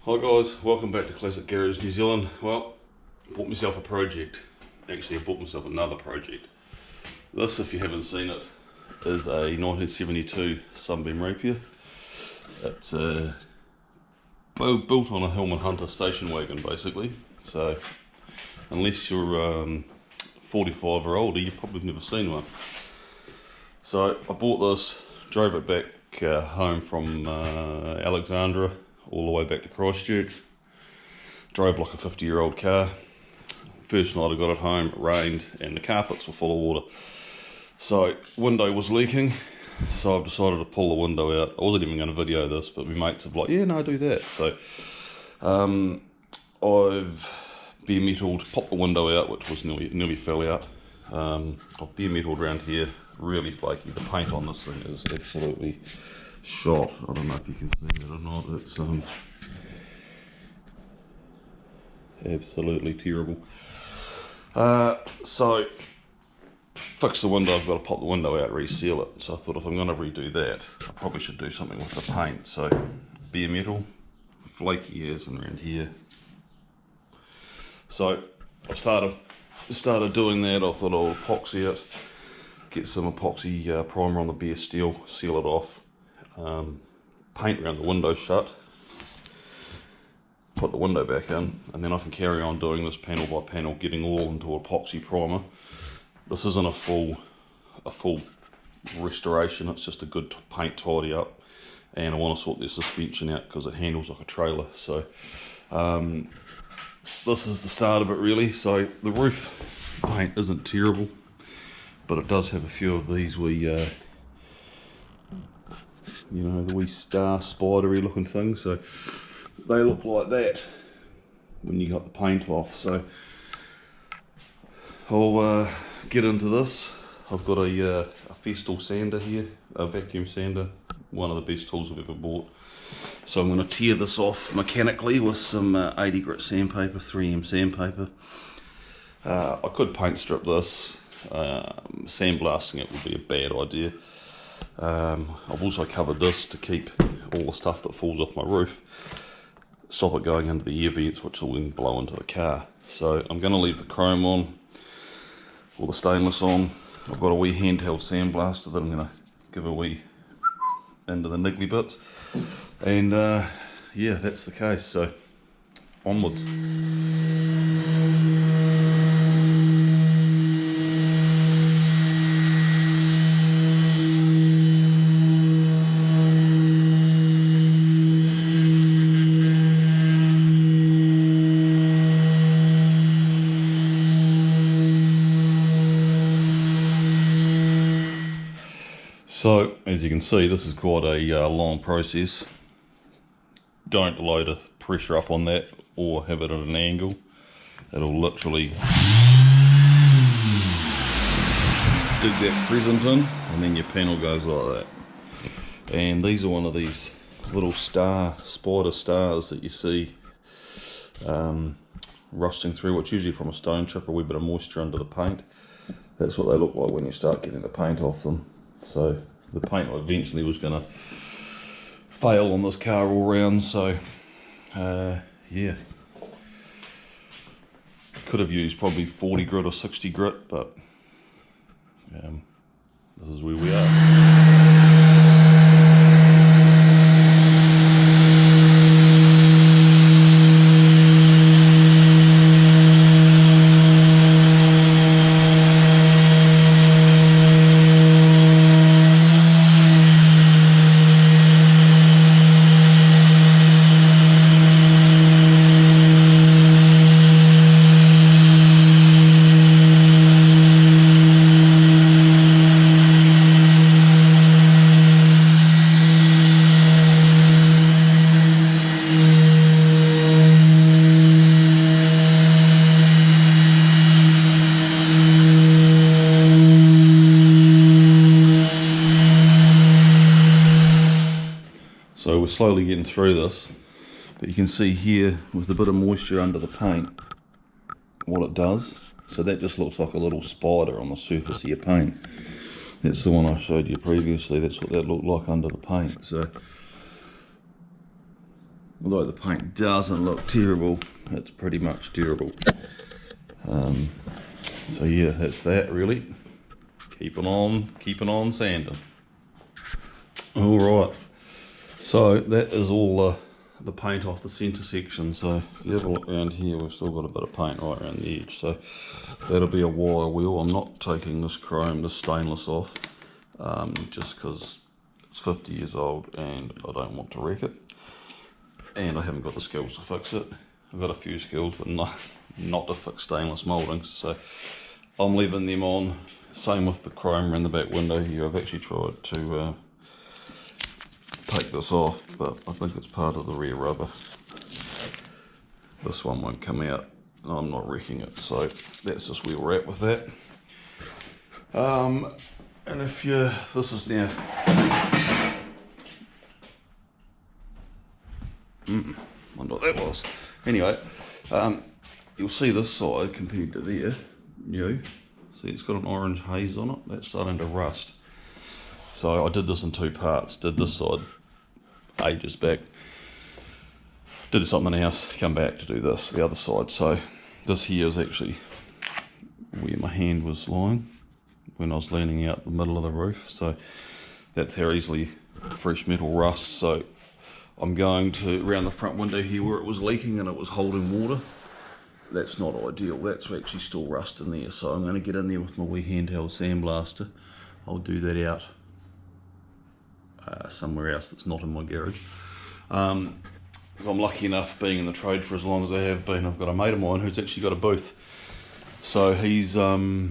Hi guys, welcome back to Classic Garage New Zealand. Well, bought myself a project. Actually, I bought myself another project. This, if you haven't seen it, is a 1972 Sunbeam Rapier. It's built on a Hillman Hunter station wagon, basically. So, unless you're 45 or older, you've probably never seen one. So, I bought this, drove it back home from Alexandra, all the way back to Christchurch. Drove like a 50-year-old car. First night I got it home, it rained and the carpets were full of water. So window was leaking, so I've decided to pull the window out. I wasn't even going to video this, but my mates have like, yeah, no, do that. So I've bare metalled, popped the window out, which was nearly fell out. I've bare metalled around here, really flaky. The paint on this thing is absolutely shot. I don't know if you can see that or not. It's absolutely terrible. So fix the window. I've got to pop the window out, reseal it. So I thought if I'm going to redo that, I probably should do something with the paint. So bare metal, flaky as and around here. So I started doing that. I thought I'll epoxy it, get some epoxy primer on the bare steel, seal it off. Paint around the window shut, put the window back in, and then I can carry on doing this panel by panel, getting all into epoxy primer. This isn't a full restoration, it's just a good paint tidy up, and I want to sort the suspension out because it handles like a trailer. So this is the start of it really. So the roof paint isn't terrible, but it does have a few of these wee you know, the wee star spidery looking things, so they look like that when you got the paint off. So I'll get into this. I've got a Festool sander here, a vacuum sander, one of the best tools I've ever bought. So I'm going to tear this off mechanically with some 80 grit sandpaper, 3M sandpaper. I could paint strip this. Sandblasting it would be a bad idea. I've also covered this to keep all the stuff that falls off my roof, stop it going into the air vents, which will then blow into the car. So I'm going to leave the chrome on, or the stainless on. I've got a wee handheld sandblaster that I'm going to give a wee into the niggly bits, and yeah, that's the case. So onwards. So, as you can see, this is quite a long process. Don't load a pressure up on that or have it at an angle. It'll literally dig that crescent in, and then your panel goes like that. And these are one of these little spider stars that you see rusting through, which usually from a stone chip, a wee bit of moisture under the paint. That's what they look like when you start getting the paint off them. So the paint eventually was going to fail on this car all round, so yeah, could have used probably 40 grit or 60 grit, but this is where we are. So we're slowly getting through this, but you can see here with a bit of moisture under the paint what it does. So that just looks like a little spider on the surface of your paint. That's the one I showed you previously. That's what that looked like under the paint. So Although the paint doesn't look terrible, it's pretty much durable. So yeah, that's that really. Keeping on sanding. Alright, so that is all the paint off the centre section. So if you have a look around here, we've still got a bit of paint right around the edge. So that'll be a wire wheel. I'm not taking this chrome, this stainless off, just because it's 50 years old and I don't want to wreck it. And I haven't got the skills to fix it. I've got a few skills, but not to fix stainless mouldings. So I'm leaving them on. Same with the chrome around the back window here. I've actually tried to take this off, but I think it's part of the rear rubber. This one won't come out. I'm not wrecking it, so that's just where we're at with that. And if you, this is now, wonder what that was. Anyway, you'll see this side compared to there, new. See, it's got an orange haze on it. That's starting to rust. So I did this in two parts. Did this side ages back. Did something else, come back to do this, the other side. So this here is actually where my hand was lying when I was leaning out the middle of the roof. So that's how easily fresh metal rusts. So I'm going to, around the front window here where it was leaking and it was holding water, that's not ideal. That's actually still rust in there. So I'm going to get in there with my wee handheld sandblaster. I'll do that out somewhere else that's not in my garage. I'm lucky enough, being in the trade for as long as I have been, I've got a mate of mine who's actually got a booth. So he's more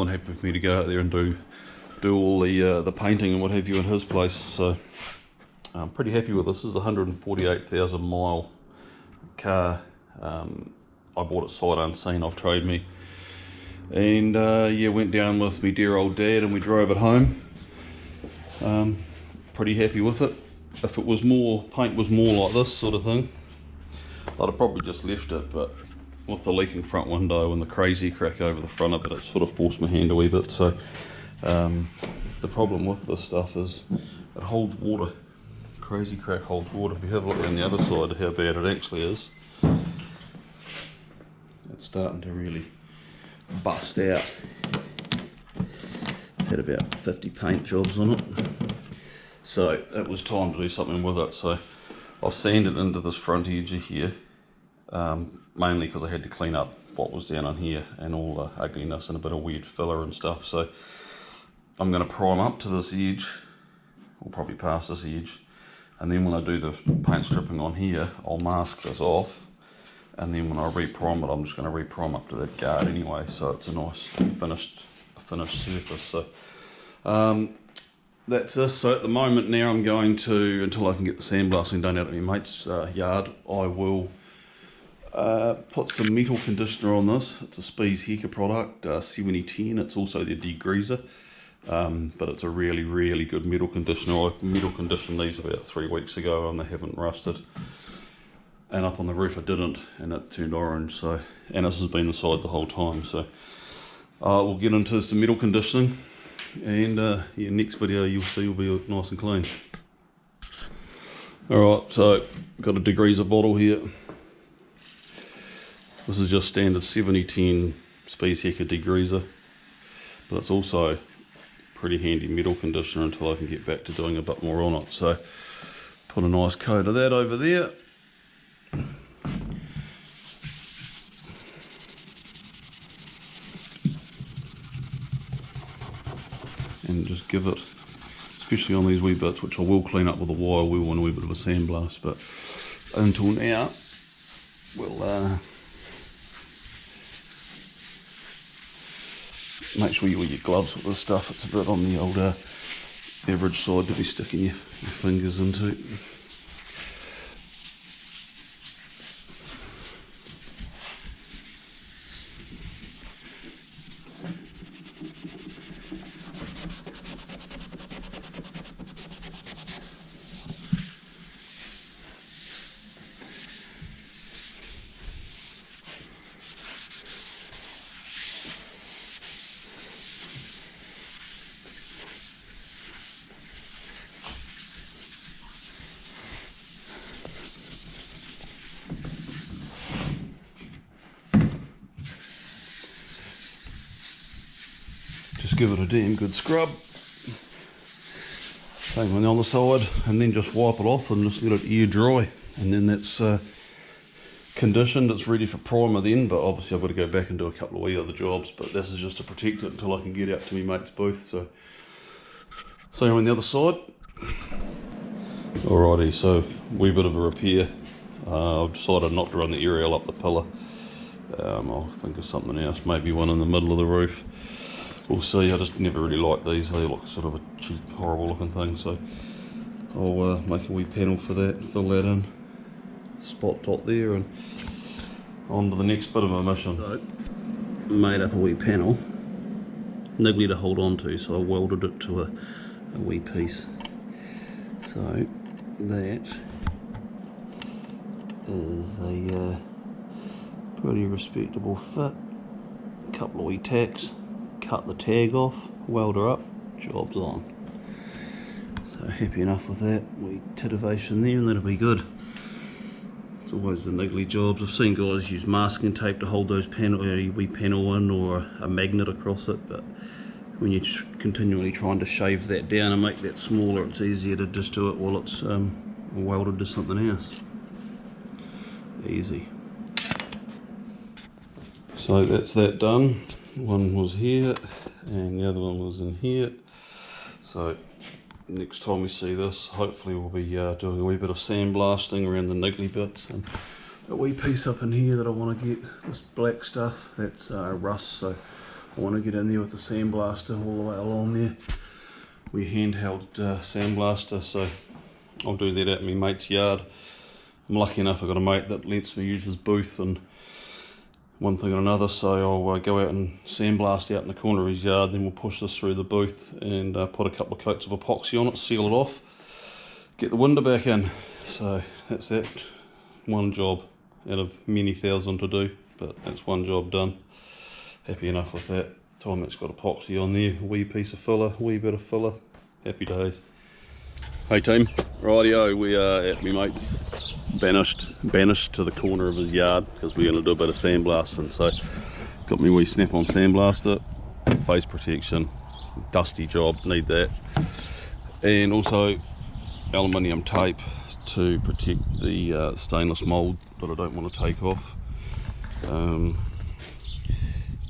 than happy with me to go out there and do all the painting and what have you in his place. So I'm pretty happy with this. This is a 148,000 mile car. I bought it sight unseen off Trade Me, and yeah, went down with me dear old dad and we drove it home. Pretty happy with it. If it was more, paint was more like this sort of thing, I'd have probably just left it, but with the leaking front window and the crazy crack over the front of it, it sort of forced my hand a wee bit. So the problem with this stuff is it holds water. Crazy crack holds water. If you have a look on the other side of how bad it actually is, it's starting to really bust out. It's had about 50 paint jobs on it. So it was time to do something with it. So I've sanded into this front edge here, mainly because I had to clean up what was down on here and all the ugliness and a bit of weird filler and stuff. So I'm going to prime up to this edge, or probably past this edge, and then when I do the paint stripping on here, I'll mask this off, and then when I re-prime it, I'm just going to re-prime up to that guard anyway, so it's a nice finished surface. So that's this. So at the moment now I'm going to, until I can get the sandblasting done out at my mate's yard, I will put some metal conditioner on this. It's a Spies Hecker product, 7010. It's also their degreaser, but it's a really good metal conditioner. I metal conditioned these about 3 weeks ago and they haven't rusted. And up on the roof I didn't, and it turned orange. So, and this has been the side the whole time. So we'll get into some metal conditioning, and yeah, next video you'll see will be nice and clean. Alright, so got a degreaser bottle here. This is just standard 7010 Spies Hecker degreaser, but it's also pretty handy metal conditioner until I can get back to doing a bit more on it. So put a nice coat of that over there. And just give it, especially on these wee bits, which I will clean up with a wire wheel and a wee bit of a sandblast, but until now we'll make sure you wear your gloves with this stuff. It's a bit on the old average side to be sticking your fingers into. just give it a damn good scrub. Same on the other side, and then just wipe it off and just let it air dry, and then that's conditioned, it's ready for primer then. But obviously I've got to go back and do a couple of wee other jobs, but this is just to protect it until I can get out to my mate's booth. So same on the other side. Alrighty, so wee bit of a repair. I've decided not to run the aerial up the pillar. I'll think of something else, maybe one in the middle of the roof. We'll see. I just never really like these. They look sort of a cheap, horrible looking thing. So I'll make a wee panel for that, fill that in, spot dot there, and on to the next bit of my mission. So, made up a wee panel, niggly to hold on to, so I welded it to a wee piece. So that is a pretty respectable fit. A couple of wee tacks, cut the tag off, weld her up, job's on. So happy enough with that. Wee titivation there, and that'll be good. It's always the niggly jobs. I've seen guys use masking tape to hold those wee panel in, or a magnet across it, but when you're continually trying to shave that down and make that smaller, it's easier to just do it while it's welded to something else. Easy. So that's that done. One was here and the other one was in here. So next time we see this, hopefully we'll be doing a wee bit of sandblasting around the niggly bits, and a wee piece up in here that I want to get, this black stuff, that's rust, so I want to get in there with the sandblaster all the way along there. We handheld sandblaster, so I'll do that out in my mate's yard. I'm lucky enough I've got a mate that lets me use his booth and one thing or another, so I'll go out and sandblast out in the corner of his yard, then we'll push this through the booth and put a couple of coats of epoxy on it, seal it off, get the window back in. So that's that. One job out of many thousand to do, but that's one job done. Happy enough with that. Time it's got epoxy on there, a wee piece of filler, wee bit of filler. Happy days. Hey team, rightio, we are at my mate's, banished to the corner of his yard because we're going to do a bit of sandblasting. So got me wee snap-on sandblaster, face protection, dusty job, need that, and also aluminium tape to protect the stainless mould that I don't want to take off.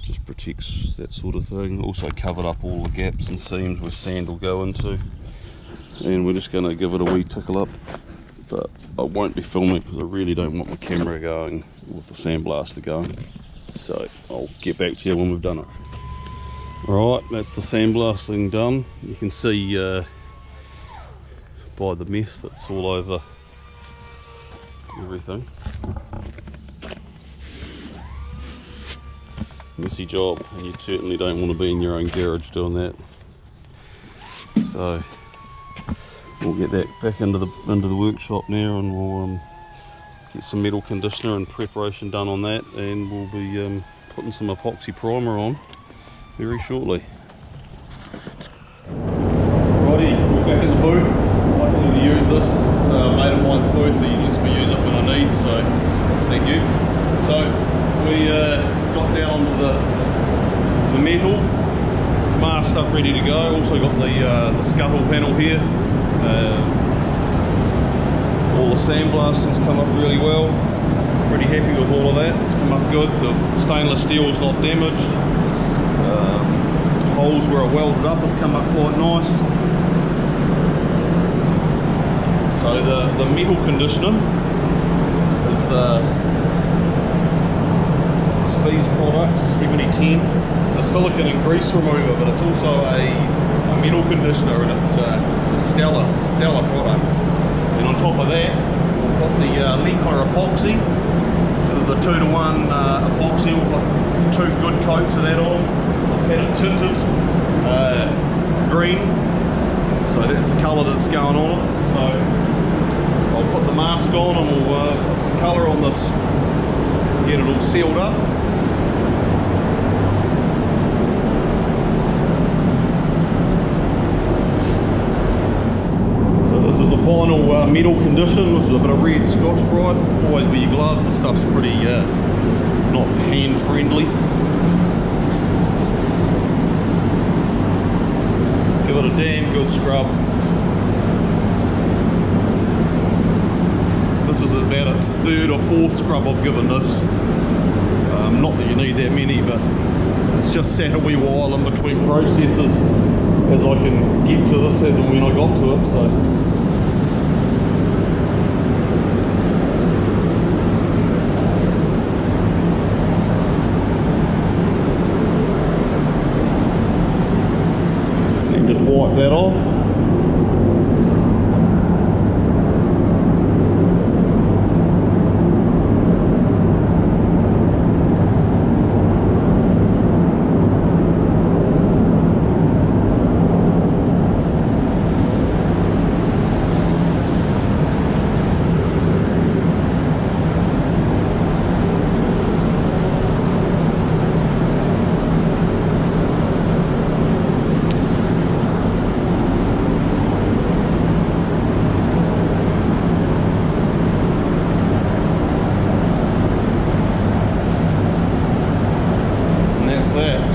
Just protects that sort of thing. Also covered up all the gaps and seams where sand will go into, and we're just going to give it a wee tickle up, but I won't be filming because I really don't want my camera going with the sandblaster going, so I'll get back to you when we've done it. Right, that's the sandblasting done. You can see by the mess that's all over everything. Messy job, and you certainly don't want to be in your own garage doing that. So we'll get that back into the workshop now, and we'll get some metal conditioner and preparation done on that, and we'll be putting some epoxy primer on very shortly. Righty, we're back in the booth. I wanted to use this. It's a mate of mine's booth that he lets me use it when I need, so thank you. So we got down to the metal. It's masked up, ready to go. Also got the scuttle panel here. All the sandblasting's come up really well. Pretty happy with all of that. It's come up good. The stainless steel's not damaged. Holes where I welded up have come up quite nice. So the metal conditioner is Speed's product, 7010. It's a silicone and grease remover, but it's also a metal conditioner, and it's a stellar product. And on top of that, we'll put the Leclerc Epoxy. This is a 2-to-1 epoxy. We'll put 2 good coats of that on. I've had it tinted green, so that's the colour that's going on it. So I'll put the mask on and we'll put some colour on this, get it all sealed up. Final metal condition. This is a bit of red Scotch Brite. Always wear your gloves, the stuff's pretty not hand friendly. scrub. This is about its third or fourth scrub I've given this. Not that you need that many, but it's just sat a wee while in between processes as I can get to this as and when I got to it. So. Wipe that off.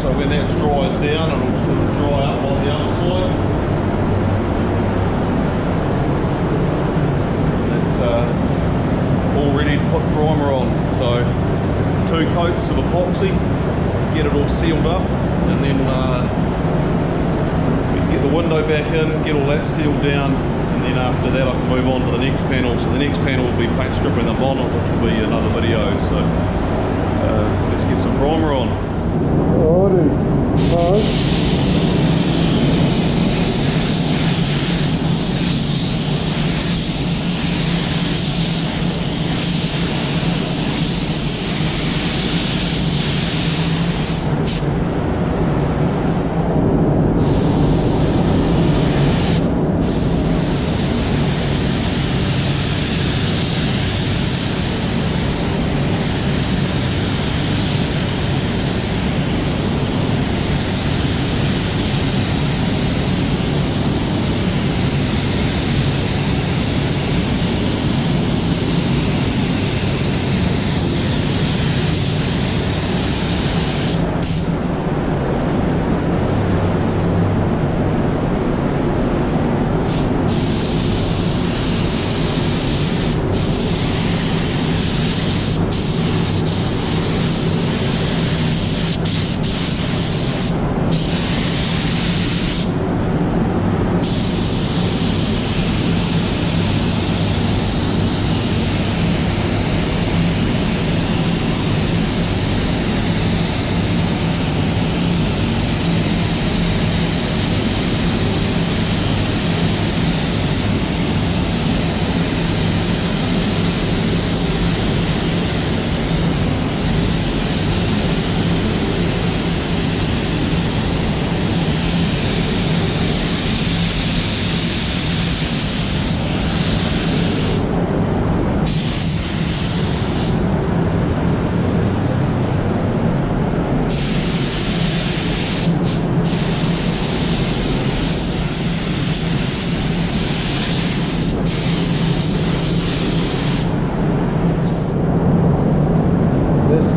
So when that dries down, it'll sort of dry up on the other side. It's all ready to put primer on. So 2 coats of epoxy, get it all sealed up, and then we can get the window back in, get all that sealed down, and then after that I can move on to the next panel. So the next panel will be paint stripping the bonnet, which will be another video. So let's get some primer on.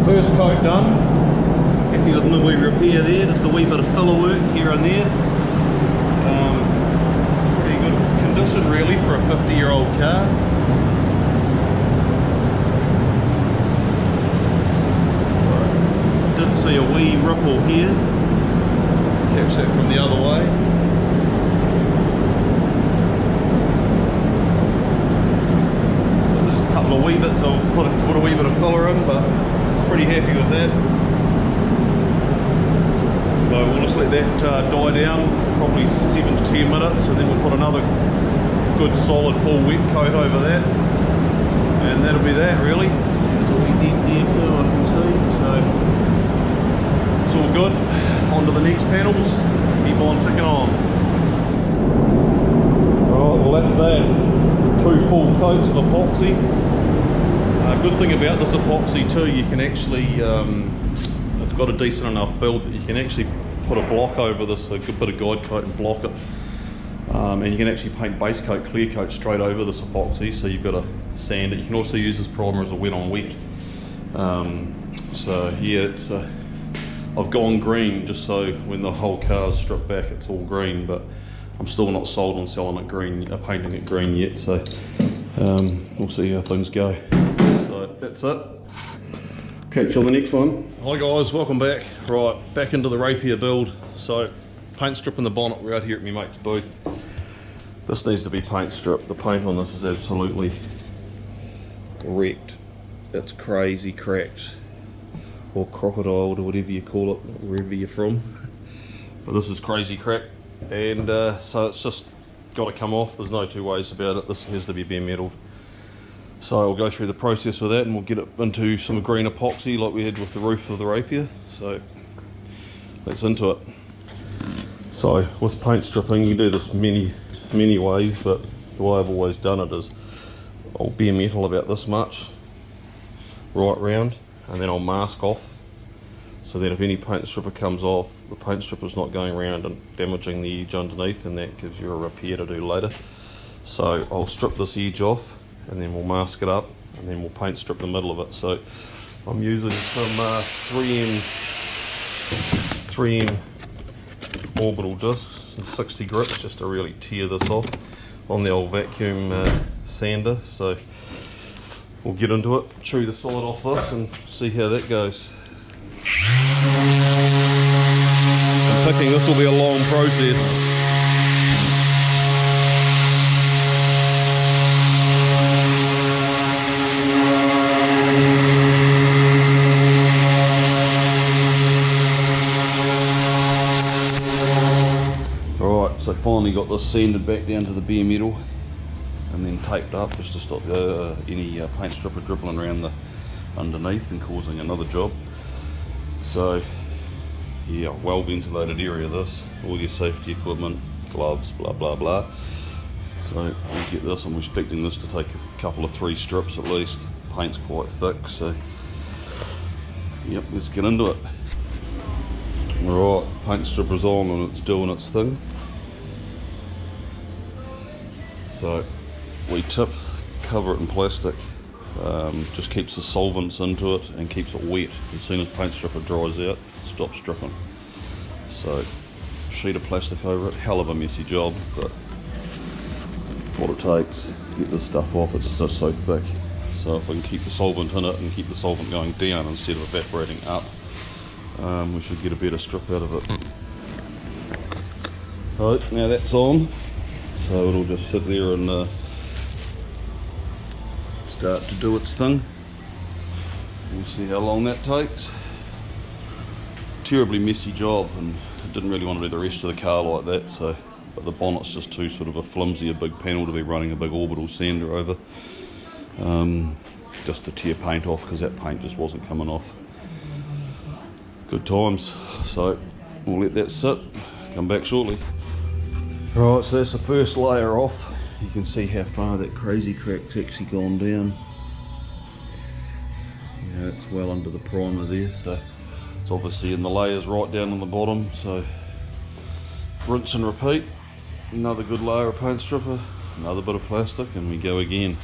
First coat done. Happy with my wee repair there. Just a wee bit of filler work here and there. Pretty good condition really for a 50-year-old car. Did see a wee ripple here. Catch that from the other way. So just a couple of wee bits. I'll put a wee bit of filler in, but pretty happy with that. So we'll just let that die down, probably 7 to 10 minutes, and then we'll put another good solid full wet coat over that, and that'll be that really. See, there's a wee dent there too, I can see. So it's all good. On to the next panels. Keep on ticking on. Alright, well that's that. 2 full coats of epoxy. Good thing about this epoxy too, you can actually, it's got a decent enough build that you can actually put a block over this, a good bit of guide coat, and block it. And you can actually paint base coat, clear coat straight over this epoxy, so you've got to sand it. You can also use this primer as a wet on wet. So yeah, it's I've gone green just so when the whole car is stripped back it's all green, but I'm still not sold on selling it green, painting it green yet, so we'll see how things go. So that's it. Catch you on the next one. Hi guys, welcome back. Right, back into the Rapier build. So paint stripping the bonnet. We're out here at my mate's booth. This needs to be paint stripped. The paint on this is absolutely wrecked. It's crazy cracked, or crocodiled, or whatever you call it, wherever you're from. But this is crazy cracked, and so it's just got to come off. There's no two ways about it. This has to be bare metal. So I'll go through the process with that, and we'll get it into some green epoxy like we had with the roof of the Rapier. So let's into it. So with paint stripping, you can do this many ways, but the way I've always done it is I'll bare metal about this much right round, and then I'll mask off, so that if any paint stripper comes off, the paint stripper's not going around and damaging the edge underneath, and that gives you a repair to do later. So I'll strip this edge off, and then we'll mask it up, and then we'll paint strip the middle of it. So I'm using some 3M orbital discs and 60 grits just to really tear this off on the old vacuum sander. So we'll get into it, chew the solid off this and see how that goes. I'm thinking this will be a long process. So finally got this sanded back down to the bare metal and then taped up just to stop any paint stripper dribbling around the underneath and causing another job. So yeah, well ventilated area this, all your safety equipment, gloves, blah blah blah. So we'll get this. I'm expecting this to take a couple of 3 strips at least. Paint's quite thick, so yep, let's get into it. Alright, paint stripper's on and it's doing its thing. So we cover it in plastic, just keeps the solvents into it and keeps it wet. As soon as paint stripper dries out, stop stripping. So sheet of plastic over it, hell of a messy job, but what it takes to get this stuff off. It's just so thick. So if we can keep the solvent in it and keep the solvent going down instead of evaporating up, we should get a better strip out of it. So now that's on. So it'll just sit there and start to do its thing. We'll see how long that takes. Terribly messy job, and I didn't really want to do the rest of the car like that, so but the bonnet's just too sort of a flimsy, a big panel to be running a big orbital sander over, just to tear paint off, because that paint just wasn't coming off. Good times. So we'll let that sit, come back shortly. Right, so that's the first layer off. You can see how far that crazy crack's actually gone down. Yeah, it's well under the primer there, so it's obviously in the layers right down on the bottom. So rinse and repeat. Another good layer of paint stripper, another bit of plastic, and we go again.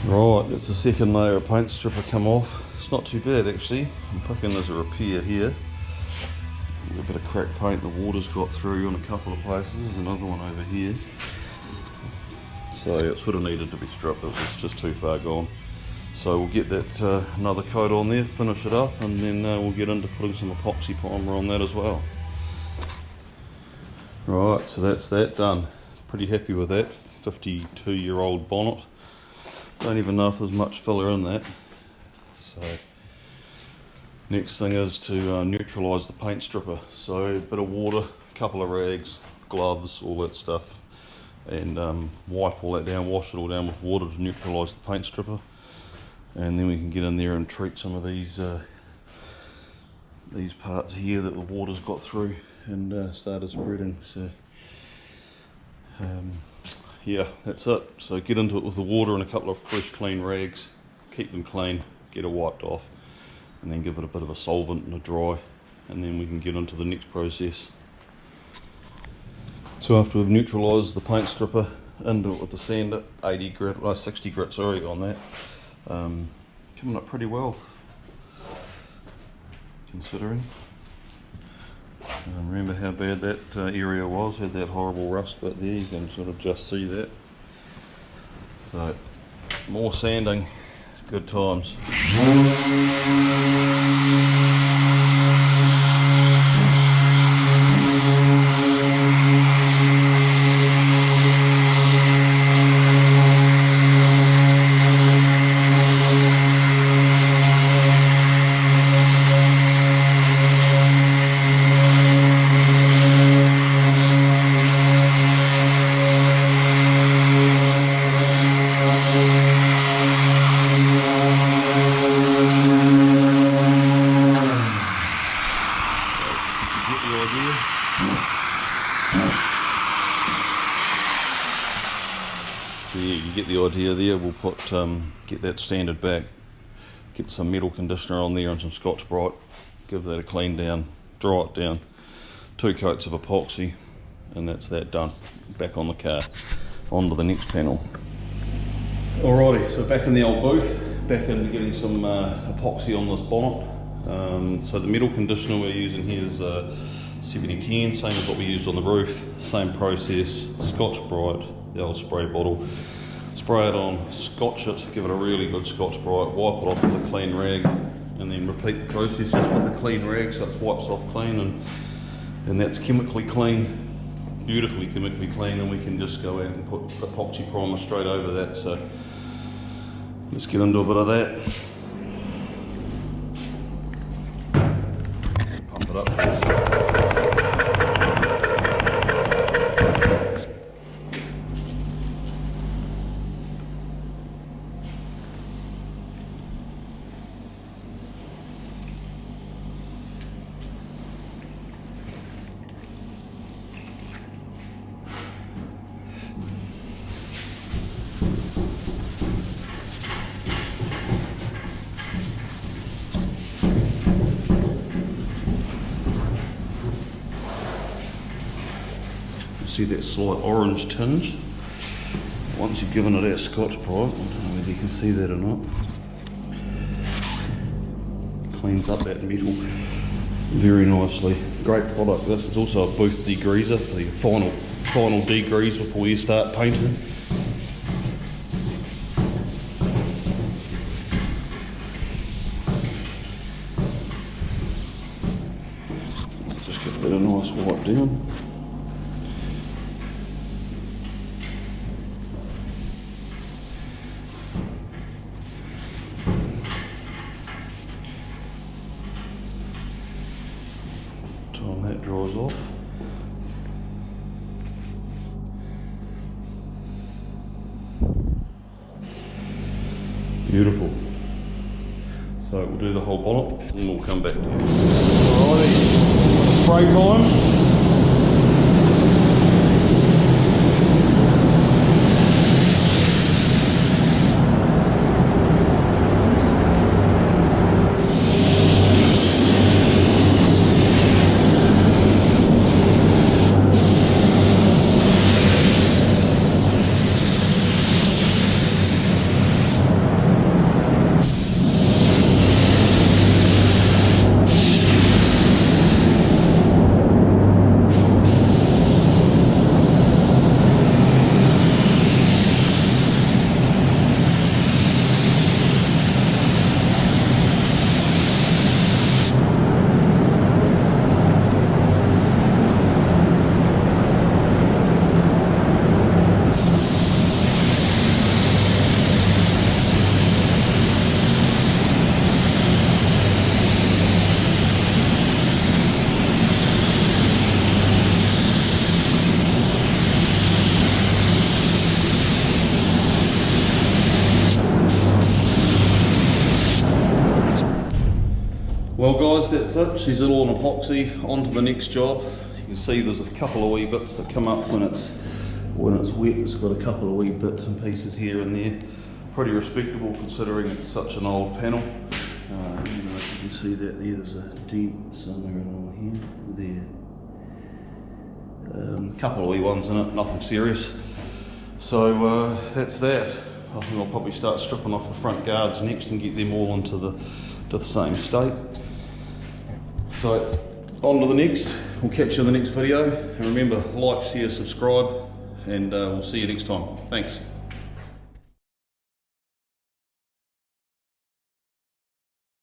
Right, that's the second layer of paint stripper come off. It's not too bad actually. I'm picking as a repair here. A bit of cracked paint, the water's got through on a couple of places. There's another one over here. So it sort of needed to be stripped, it was just too far gone. So we'll get that another coat on there, finish it up, and then we'll get into putting some epoxy primer on that as well. Right, so that's that done. Pretty happy with that. 52-year-old bonnet. Don't even know if there's much filler in that. So next thing is to neutralise the paint stripper. So a bit of water, a couple of rags, gloves, all that stuff, and wipe all that down, wash it all down with water to neutralise the paint stripper, and then we can get in there and treat some of these parts here that the water's got through and started spreading. So yeah, that's it. So get into it with the water and a couple of fresh clean rags, keep them clean, get it wiped off, and then give it a bit of a solvent and a dry, and then we can get into the next process. So after we've neutralised the paint stripper into it with the sander, 60 grit sorry on that, coming up pretty well considering. Remember how bad that area was, had that horrible rust back there, you can sort of just see that. So, more sanding, good times. So yeah, you get the idea there. We'll put get that sanded back, get some metal conditioner on there and some Scotch-Brite, give that a clean down, dry it down, 2 coats of epoxy, and that's that done. Back on the car, on to the next panel. Alrighty, so back in the old booth, back into getting some epoxy on this bonnet. So the metal conditioner we're using here is 7010, same as what we used on the roof, same process, Scotch-Brite, the old spray bottle, spray it on, scotch it, give it a really good Scotch-Brite, wipe it off with a clean rag, and then repeat the process just with a clean rag so it wipes off clean, and that's chemically clean, beautifully chemically clean, and we can just go out and put epoxy primer straight over that. So let's get into a bit of that. Pump it up. See that slight orange tinge once you've given it that Scotch-Brite. I don't know whether you can see that or not. Cleans up that metal very nicely. Great product. This is also a booth degreaser for your final degrease before you start painting. Just give that a nice wipe down. Time that dries off. Beautiful. So we'll do the whole bonnet and we'll come back to it. Alrighty, spray time. Well guys, that's it. She's all on epoxy. On to the next job. You can see there's a couple of wee bits that come up when it's wet. It's got a couple of wee bits and pieces here and there. Pretty respectable considering it's such an old panel. You know, if you can see that there's a dent somewhere along here. There. A couple of wee ones in it, nothing serious. So that's that. I think I'll probably start stripping off the front guards next and get them all into the same state. So on to the next. We'll catch you in the next video. And remember, like, share, subscribe, and we'll see you next time. Thanks.